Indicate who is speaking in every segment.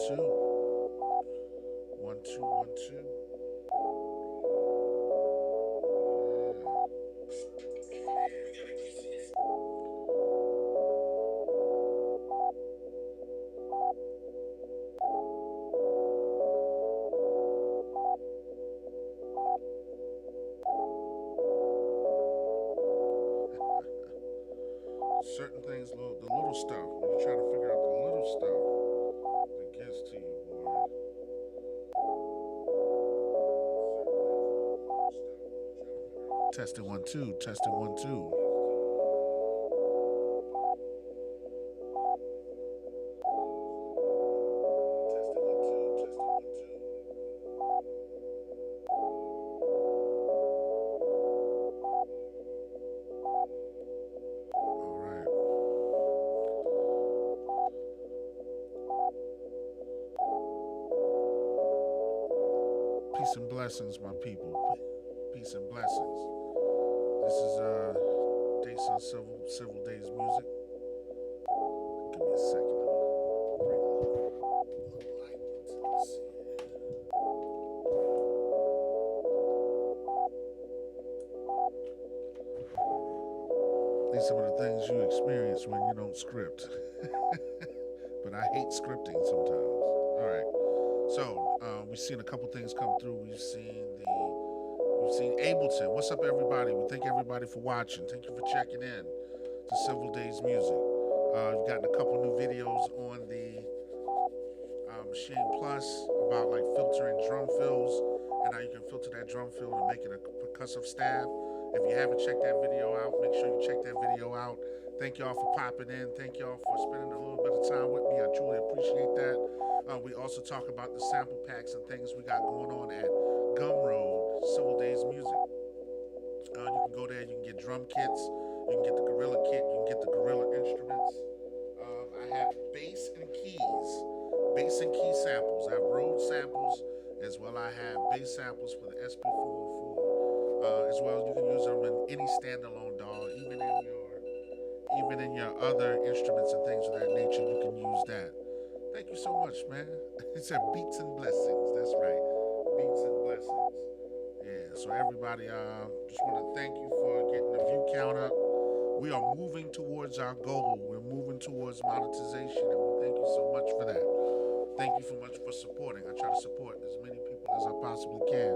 Speaker 1: two. 1 2 1 2. Certain things, the little stuff. When you try to figure out the little stuff that gets to you, boy. Testing 1 2. Testing 1 2. All right. Peace and blessings, my people. Peace and blessings. This is Dason Civil Days Music. Give me a second. Bring a little light into this. These are some of the things you experience when you don't script. But I hate scripting sometimes. All right. So we've seen a couple things come through. We've seen Ableton. What's up, everybody? We thank everybody for watching. Thank you for checking in to Several Days Music. We've gotten a couple new videos on the Maschine Plus about like filtering drum fills and how you can filter that drum fill to make it a percussive stab. If you haven't checked that video out, make sure you check that video out. Thank y'all for popping in. Thank y'all for spending a little bit of time with me. I truly appreciate that. We also talk about the sample packs and things we got going on at Gumroad, Civil Days Music. You can go there, you can get drum kits, you can get the Gorilla kit, you can get the Gorilla instruments. I have bass and key samples. I have Rode samples, as well I have bass samples for the SP404. As well as you can use them in any standalone DAW, even in your other instruments and things of that nature, you can use that. Thank you so much, man. It said beats and blessings. That's right. Beats and blessings. Yeah, so everybody, just want to thank you for getting the view count up. We are moving towards our goal. We're moving towards monetization, and we thank you so much for that. Thank you so much for supporting. I try to support as many people as I possibly can.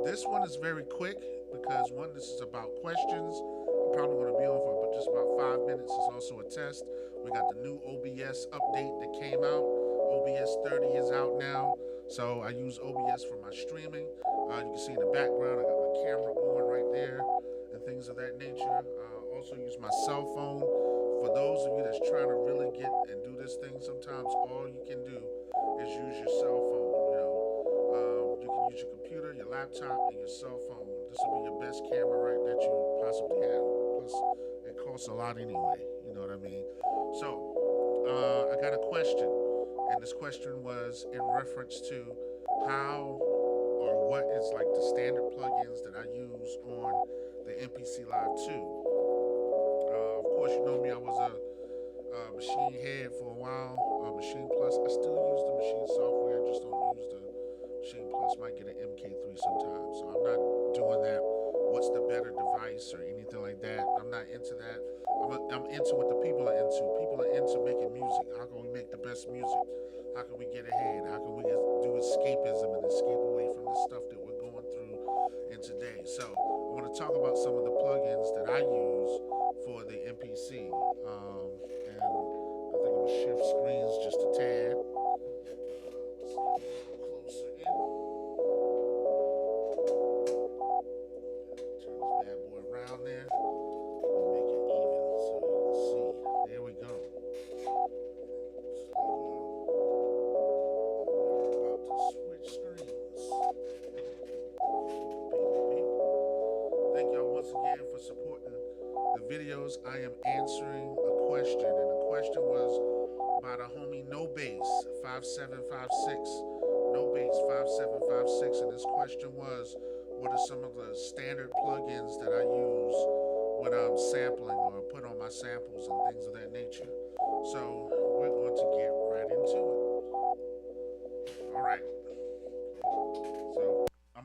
Speaker 1: This one is very quick because one, this is about questions. I'm probably going to be on for just about 5 minutes. It's also a test. We got the new OBS update that came out. OBS 30 is out now. So I use OBS for my streaming. You can see in the background, I got my camera going right there and things of that nature. Also use my cell phone. For those of you that's trying to really get and do this thing, sometimes all you can do is use your cell phone. You can use your computer, your laptop, and your cell phone. This will be your best camera right that you possibly have. Plus, it costs a lot anyway. You know what I mean? So, I got a question, and this question was in reference to how or what is like the standard plugins that I use on the MPC Live 2. Of course, you know me. I was a Maschine head for a while. Maschine Plus. I still use the Maschine software. I just don't use the Maschine Plus. Might get an MK3 sometimes. So I'm not doing that. What's the better device or anything like that? I'm not into that. I'm into what the people are into. People are into making music. How can we make the best music? How can we get ahead? How can we do escapism and escape away from the stuff that we're going through in today? So I want to talk about some of the plugins that I use for the MPC. And I think I'm going to shift screens just a tad. Closer in. Turn this bad boy around there. And make it even so you can see. There we go. We're about to switch screens. People. Thank y'all once again for supporting the videos. I am answering a question, and the question was by the homie No Bass 5756. No Bass 5756, and this question was, what are some of the standard plugins that I use when I'm sampling or put on my samples and things of that nature? So we're going to get right into it.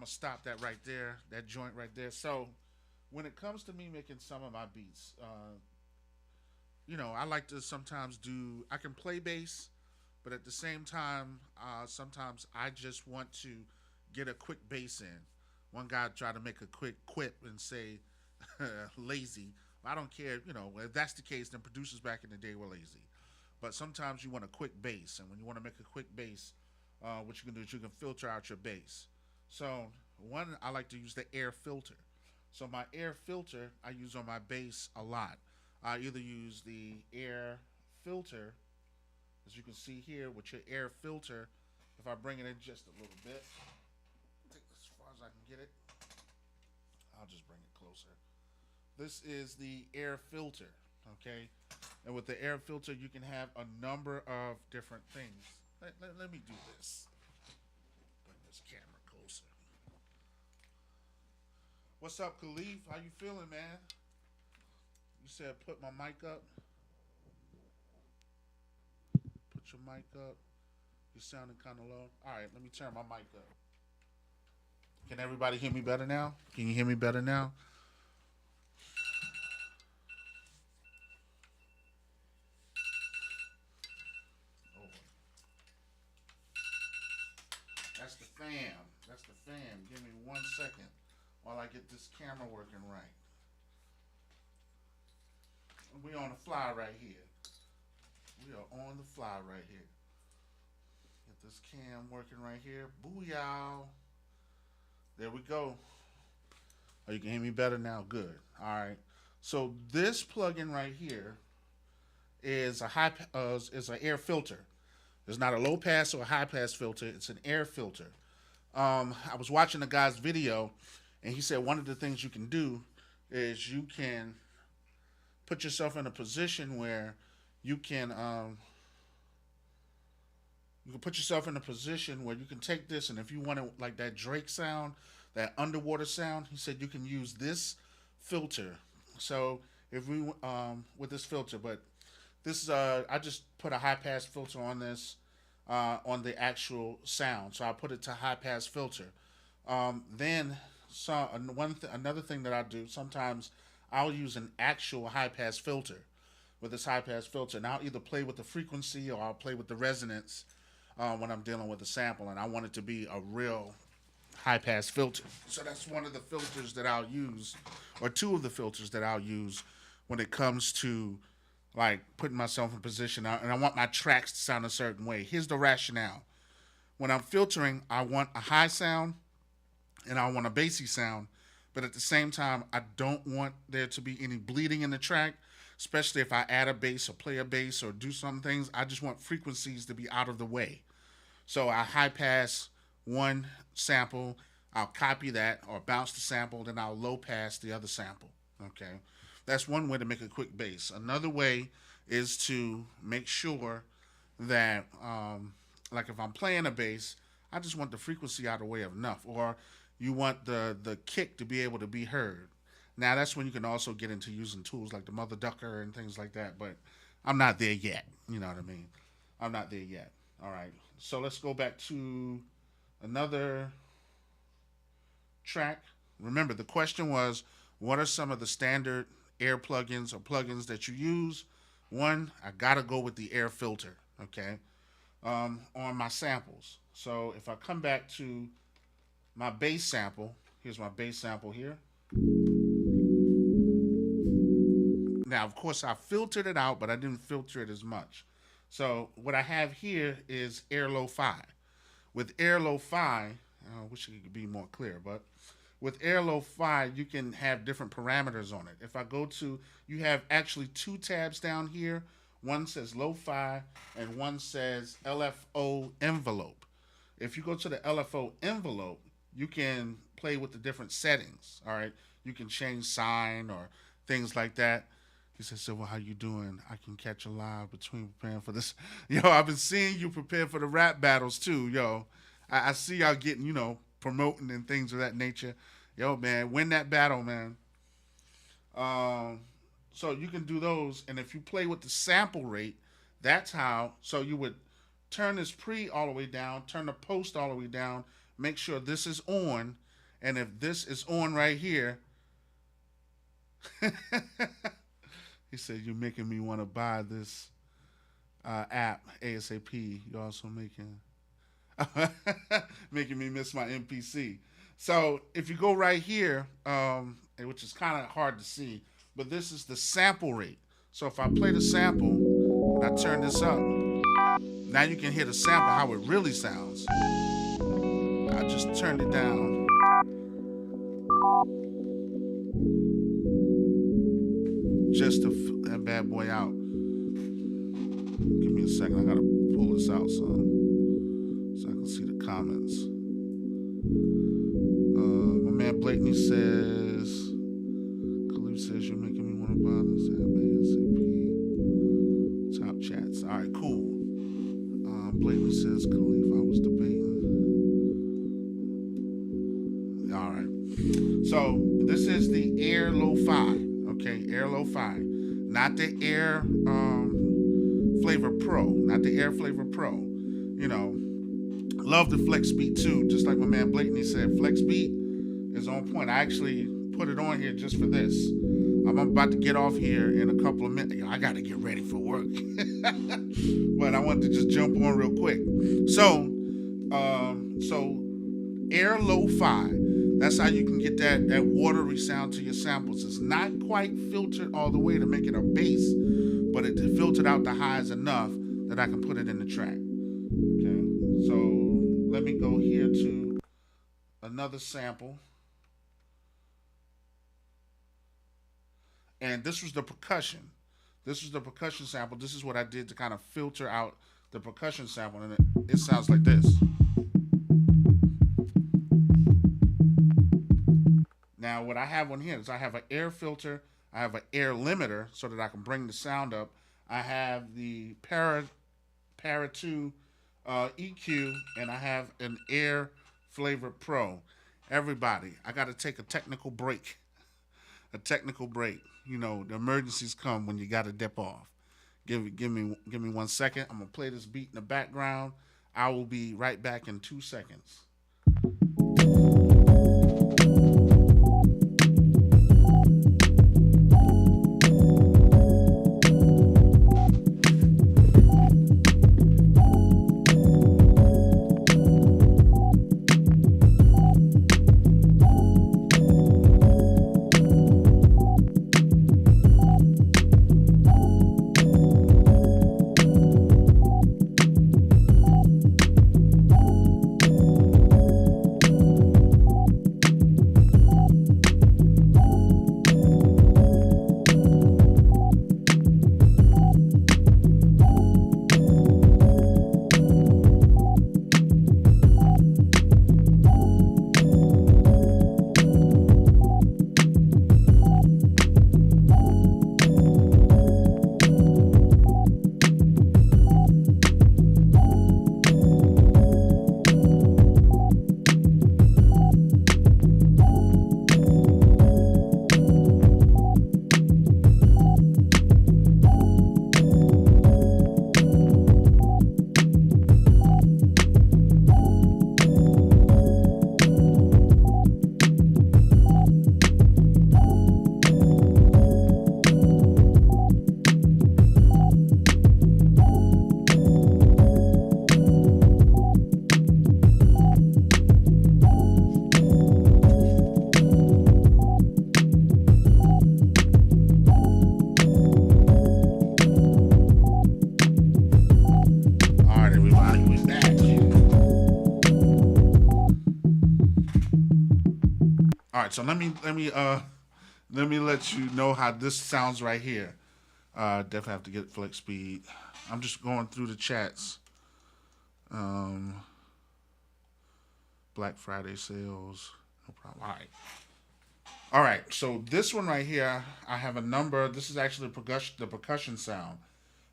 Speaker 1: gonna stop that right there, that joint right there. So when it comes to me making some of my beats, I like to sometimes do. I can play bass, but at the same time, sometimes I just want to get a quick bass in. One guy tried to make a quick quip and say lazy. I don't care. If that's the case, then producers back in the day were lazy. But sometimes you want a quick bass, and when you want to make a quick bass, what you can do is you can filter out your bass. So one, I like to use the air filter. So my air filter I use on my bass a lot. I either use the air filter, as you can see here, with your air filter. If I bring it in just a little bit, take this as far as I can get it. I'll just bring it closer. This is the air filter, okay? And with the air filter, you can have a number of different things. Let me do this. Bring this camera closer. What's up, Khalif? How you feeling, man? You said put my mic up. Put your mic up. You're sounding kind of low. All right, let me turn my mic up. Can everybody hear me better now? Can you hear me better now? Oh, that's the fam. That's the fam. Give me 1 second while I get this camera working right. We on the fly right here. We are on the fly right here. Get this cam working right here. Booyah. There we go. Oh, you can hear me better now? Good. All right. So this plugin right here is is an air filter. It's not a low pass or a high pass filter. It's an air filter. I was watching a guy's video, and he said one of the things you can do is you can put yourself in a position where you can put yourself in a position where you can take this, and if you want it like that Drake sound, that underwater sound, he said you can use this filter. So if we with this filter, but this is I just put a high pass filter on this on the actual sound. So I put it to high pass filter. Then another thing that I do sometimes, I'll use an actual high pass filter with this high pass filter, and I'll either play with the frequency or I'll play with the resonance when I'm dealing with a sample, and I want it to be a real high pass filter. So that's one of the filters that I'll use, or two of the filters that I'll use when it comes to like putting myself in position, and I want my tracks to sound a certain way. Here's the rationale. When I'm filtering, I want a high sound and I want a bassy sound, but at the same time, I don't want there to be any bleeding in the track, especially if I add a bass or play a bass or do some things. I just want frequencies to be out of the way. So I high pass one sample, I'll copy that or bounce the sample, then I'll low pass the other sample. Okay. That's one way to make a quick bass. Another way is to make sure that, like if I'm playing a bass, I just want the frequency out of the way enough, or you want the kick to be able to be heard. Now that's when you can also get into using tools like the Mother Ducker and things like that, but I'm not there yet. You know what I mean? I'm not there yet. All right. So let's go back to another track. Remember, the question was, what are some of the standard air plugins or plugins that you use? One, I gotta go with the air filter, okay, on my samples. So if I come back to my bass sample, here's my bass sample here. Now, of course, I filtered it out, but I didn't filter it as much. So what I have here is Air Lo-Fi. With Air Lo-Fi, I wish it could be more clear, but with Air Lo-Fi, you can have different parameters on it. If I go to, you have actually two tabs down here. One says Lo-Fi and one says LFO envelope. If you go to the LFO envelope, you can play with the different settings, all right? You can change sign or things like that. He said, so well, how you doing? I can catch a live between preparing for this. Yo, I've been seeing you prepare for the rap battles too, yo. I see y'all getting, promoting and things of that nature. Yo, man, win that battle, man. So you can do those, and if you play with the sample rate, that's how. So you would turn this pre all the way down, turn the post all the way down, make sure this is on, And if this is on right here, he said, "You're making me want to buy this app ASAP. You're also making me miss my MPC." So if you go right here, which is kind of hard to see, but this is the sample rate. So if I play the sample and I turn this up, now you can hear the sample how it really sounds. I just turned it down. Just to that bad boy out. Give me a second. I gotta pull this out so I can see the comments. My man Blakeney says, Khalif says you're making me want to buy this app ASAP. Top chats. All right, cool. Blakeney says, Khalif, I was debating. All right. So this is the Air Lo-Fi. Okay, Air Lo-Fi, not the Air Flavor Pro, not the Air Flavor Pro. You know, love the Flex Beat too. Just like my man Blakeney said, Flex Beat is on point. I actually put it on here just for this. I'm about to get off here in a couple of minutes. I got to get ready for work, but I wanted to just jump on real quick. So Air Lo-Fi. That's how you can get that watery sound to your samples. It's not quite filtered all the way to make it a bass, but it filtered out the highs enough that I can put it in the track. Okay, so let me go here to another sample. And this was the percussion. This was the percussion sample. This is what I did to kind of filter out the percussion sample, and it sounds like this. Now, what I have on here is I have an air filter, I have an air limiter so that I can bring the sound up. I have the Para 2 EQ, and I have an Air Flavor Pro. Everybody, I got to take a technical break. A technical break. You know, the emergencies come when you got to dip off. Give me 1 second. I'm gonna play this beat in the background. I will be right back in 2 seconds. All right, so let me let you know how this sounds right here. Definitely have to get flex speed. I'm just going through the chats. Black Friday sales, no problem. All right. So this one right here, I have a number. This is actually the percussion sound.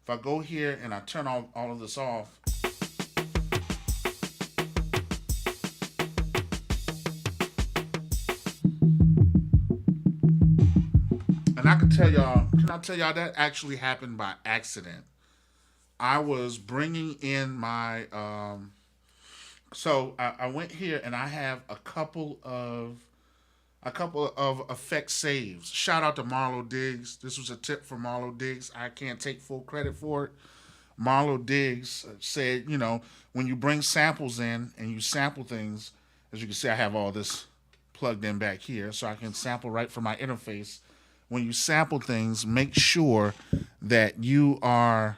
Speaker 1: If I go here and I turn all of this off. And I can tell y'all, that actually happened by accident. I was bringing in my So I went here and I have a couple of effect saves. Shout out to Marlo Diggs. This was a tip from Marlo Diggs. I can't take full credit for it. Marlo Diggs said, when you bring samples in and you sample things, as you can see, I have all this plugged in back here so I can sample right from my interface. When you sample things, make sure that that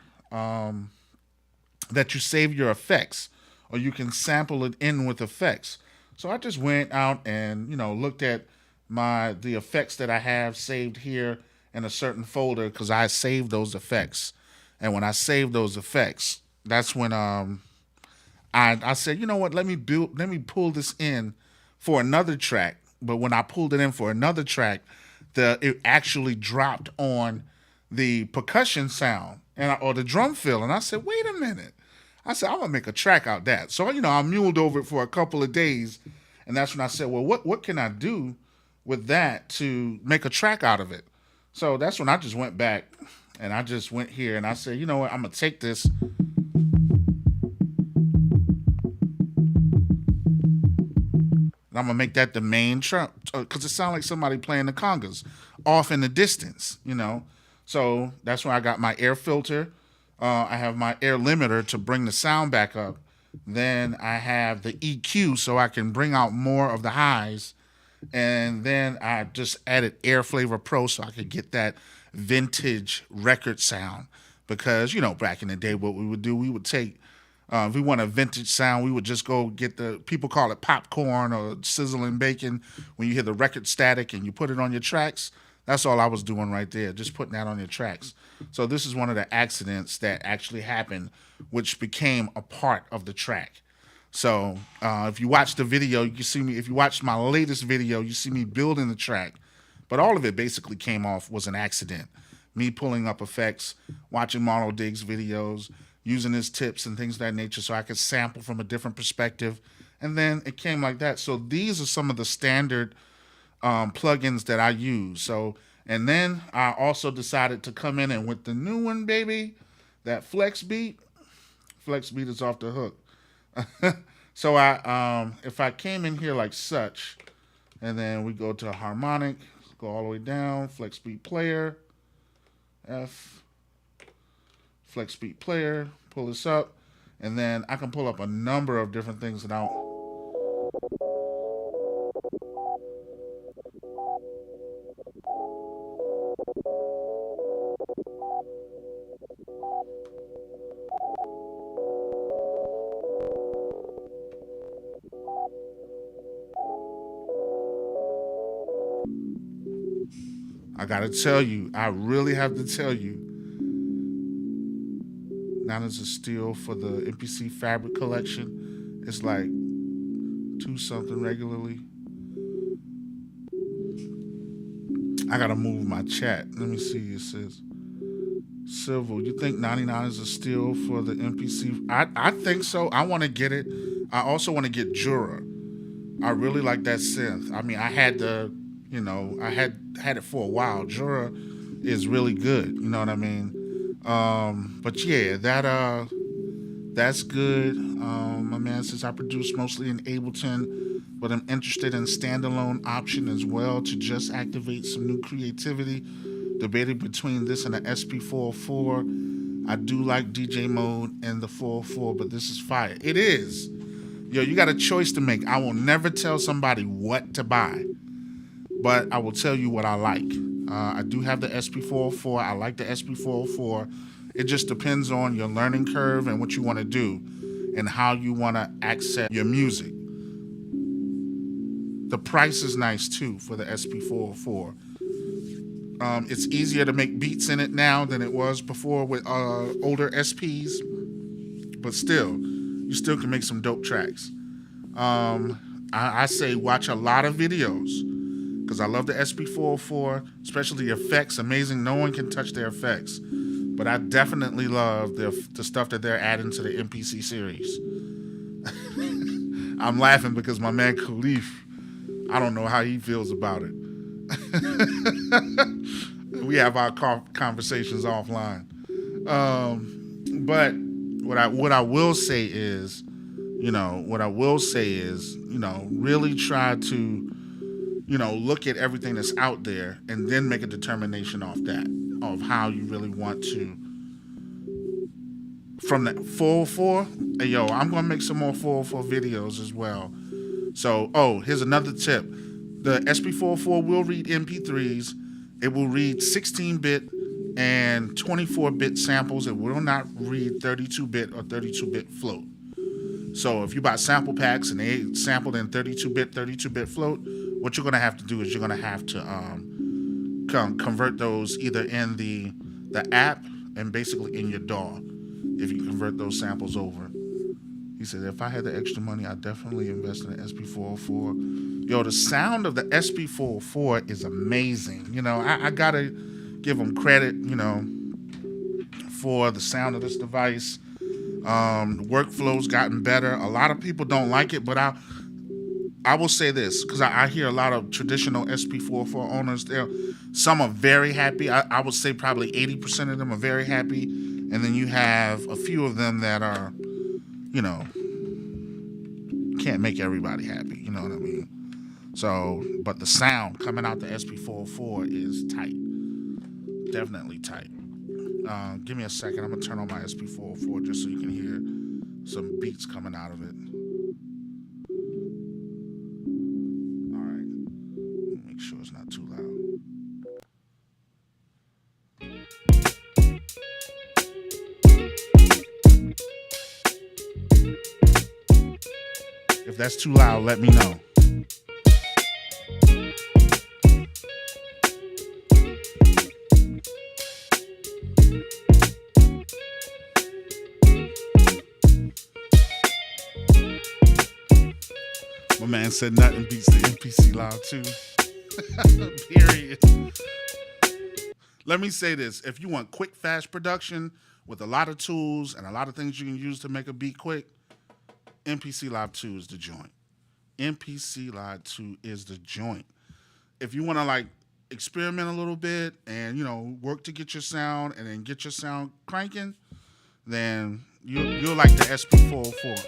Speaker 1: you save your effects, or you can sample it in with effects. So I just went out and looked at the effects that I have saved here in a certain folder because I saved those effects. And when I saved those effects, that's when I said, you know what, let me pull this in for another track. But when I pulled it in for another track, it actually dropped on the percussion sound or the drum fill, and I said, wait a minute. I said, I'm gonna make a track out that. So I muled over it for a couple of days, and that's when I said, well, what can I do with that to make a track out of it? So that's when I just went back and I just went here and I said, you know what, I'm gonna take this. And I'm gonna make that the main track because it sounds like somebody playing the congas off in the distance. So that's why I got my air filter. I have my air limiter to bring the sound back up. Then I have the EQ so I can bring out more of the highs. And then I just added Air Flavor Pro so I could get that vintage record sound. Because, back in the day, what we would do, we would take, if we want a vintage sound, we would just go get people call it popcorn or sizzling bacon. When you hear the record static and you put it on your tracks, that's all I was doing right there, just putting that on your tracks. So this is one of the accidents that actually happened, which became a part of the track. So if you watch the video, you can see me. If you watch my latest video, you see me building the track. But all of it basically came off was an accident. Me pulling up effects, watching Marlo Diggs videos, using his tips and things of that nature so I could sample from a different perspective. And then it came like that. So these are some of the standard plugins that I use. So, and then I also decided to come in and with the new one, baby, that Flex Beat is off the hook. So if I came in here like such, and then we go to harmonic, go all the way down, Flex Beat Player, F, Flex Beat Player, pull this up, and then I can pull up a number of different things that I gotta tell you, I really have to tell you, now there's a steal for the MPC Fabric Collection. It's like two something regularly. I gotta move my chat. Let me see. It says Civil. You think 99 is a steal for the MPC? I think so. I want to get it. I also want to get Jura. I really like that synth. I mean, I had it for a while. Jura is really good. You know what I mean? But yeah, that's good. My man says I produce mostly in Ableton, but I'm interested in standalone option as well to just activate some new creativity. Debating between this and the SP404. I do like DJ mode and the 404, but this is fire. It is. Yo, you got a choice to make. I will never tell somebody what to buy, but I will tell you what I like. I do have the SP404. I like the SP404. It just depends on your learning curve and what you want to do and how you want to access your music. The price is nice too for the SP404. It's easier to make beats in it now than it was before with older SPs, but still, you still can make some dope tracks. I say watch a lot of videos because I love the SP404, especially the effects. Amazing. No one can touch their effects. But I definitely love the stuff that they're adding to the MPC series. I'm laughing because my man Khalif, I don't know how he feels about it. We have our conversations offline. But what I will say is, What I will say is, really try to, look at everything that's out there and then make a determination off that, of how you really want to. From the 404, hey, yo, I'm going to make some more 404 videos as well. So, here's another tip. The SP404 will read MP3s. It will read 16-bit and 24-bit samples. It will not read 32-bit or 32-bit float. So if you buy sample packs and they sampled in 32-bit float, what you're going to have to do is you're going to have to convert those either in the app and basically in your DAW if you convert those samples over. He said, if I had the extra money, I'd definitely invest in the SP404. Yo, the sound of the SP404 is amazing. I got to give them credit, for the sound of this device. The workflow's gotten better. A lot of people don't like it, but I will say this, because I hear a lot of traditional SP404 owners there. Some are very happy. I would say probably 80% of them are very happy. And then you have a few of them that are, can't make everybody happy. You know what I mean? So, but the sound coming out the SP404 is tight. Definitely tight. Give me a second. I'm going to turn on my SP404 just so you can hear some beats coming out of it. All right. Make sure it's not too loud. If that's too loud, let me know. My man said nothing beats the MPC Live 2. Period. Let me say this. If you want quick, fast production with a lot of tools and a lot of things you can use to make a beat quick, MPC Live 2 is the joint. MPC Live 2 is the joint. If you want to experiment a little bit and work to get your sound and then get your sound cranking, then you'll like the SP404.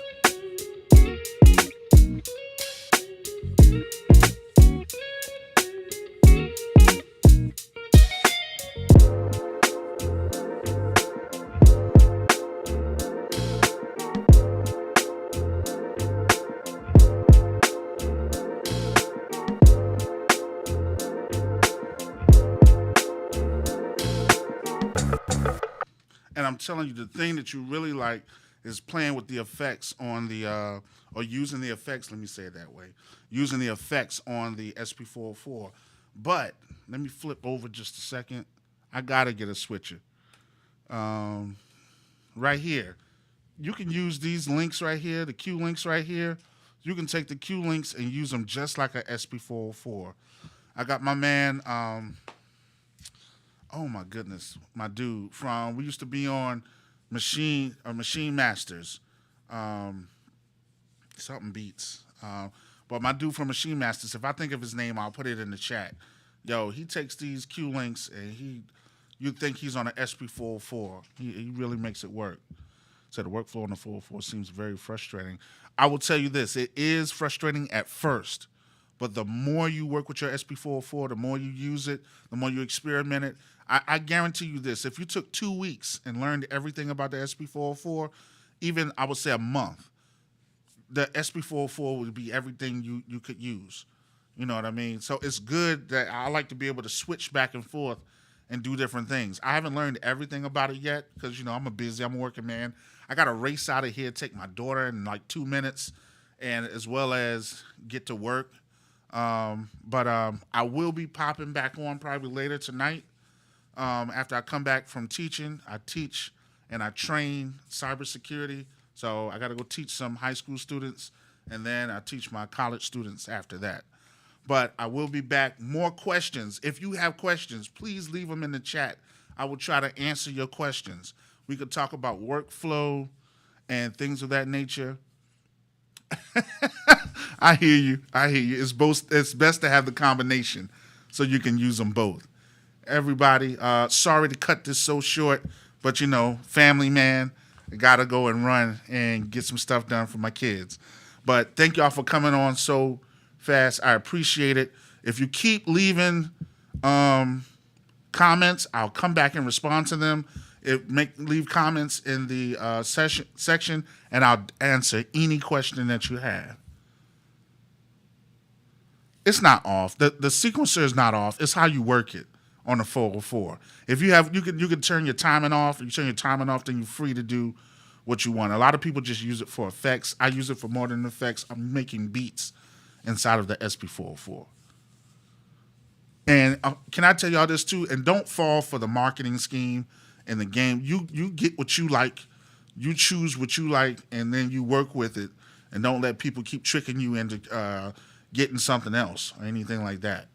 Speaker 1: And I'm telling you, the thing that you really like is playing with the effects on the, or using the effects, let me say it that way, using the effects on the SP404. But let me flip over just a second. I got to get a switcher. Right here. You can use these links right here, the Q links right here. You can take the Q links and use them just like a SP404. I got my man, oh my goodness, my dude we used to be on Maschine Masters, something beats. But my dude from Maschine Masters, if I think of his name, I'll put it in the chat. Yo, he takes these Q links and you'd think he's on an SP404. He really makes it work. So the workflow on the 404 seems very frustrating. I will tell you this, it is frustrating at first. But the more you work with your SP404, the more you use it, the more you experiment it. I guarantee you this. If you took 2 weeks and learned everything about the SP404, even I would say a month, the SP404 would be everything you could use. You know what I mean? So it's good that I like to be able to switch back and forth and do different things. I haven't learned everything about it yet because, I'm a working man. I got to race out of here, take my daughter in 2 minutes, and as well as get to work. But I will be popping back on probably later tonight. After I come back from teaching, I teach and I train cybersecurity. So I got to go teach some high school students, and then I teach my college students after that. But I will be back. More questions. If you have questions, please leave them in the chat. I will try to answer your questions. We could talk about workflow and things of that nature. I hear you. It's best to have the combination so you can use them both. Everybody, sorry to cut this so short, but family man, I gotta go and run and get some stuff done for my kids. But thank y'all for coming on so fast. I appreciate it. If you keep leaving comments, I'll come back and respond to them. Leave comments in the section, and I'll answer any question that you have. It's not off. The sequencer is not off. It's how you work it on the 404. If you have, you can turn your timing off. If you turn your timing off, then you're free to do what you want. A lot of people just use it for effects. I use it for more than effects. I'm making beats inside of the SP404. And can I tell y'all this too? And don't fall for the marketing scheme in the game. You get what you like. You choose what you like, and then you work with it. And don't let people keep tricking you into getting something else or anything like that.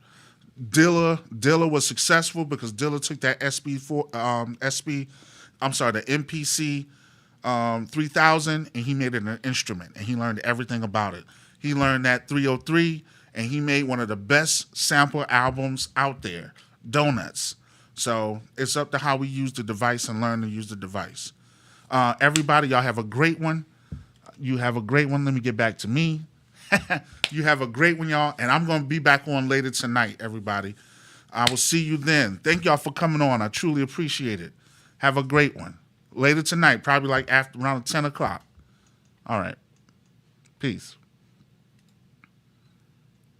Speaker 1: Dilla was successful because Dilla took that the MPC 3000, and he made it an instrument, and he learned everything about it. He learned that 303, and he made one of the best sample albums out there, Donuts. So it's up to how we use the device and learn to use the device. Everybody, y'all have a great one. You have a great one. Let me get back to me. You have a great one, y'all, and I'm going to be back on later tonight, everybody. I will see you then. Thank y'all for coming on. I truly appreciate it. Have a great one. Later tonight, probably like around 10 o'clock. All right. Peace.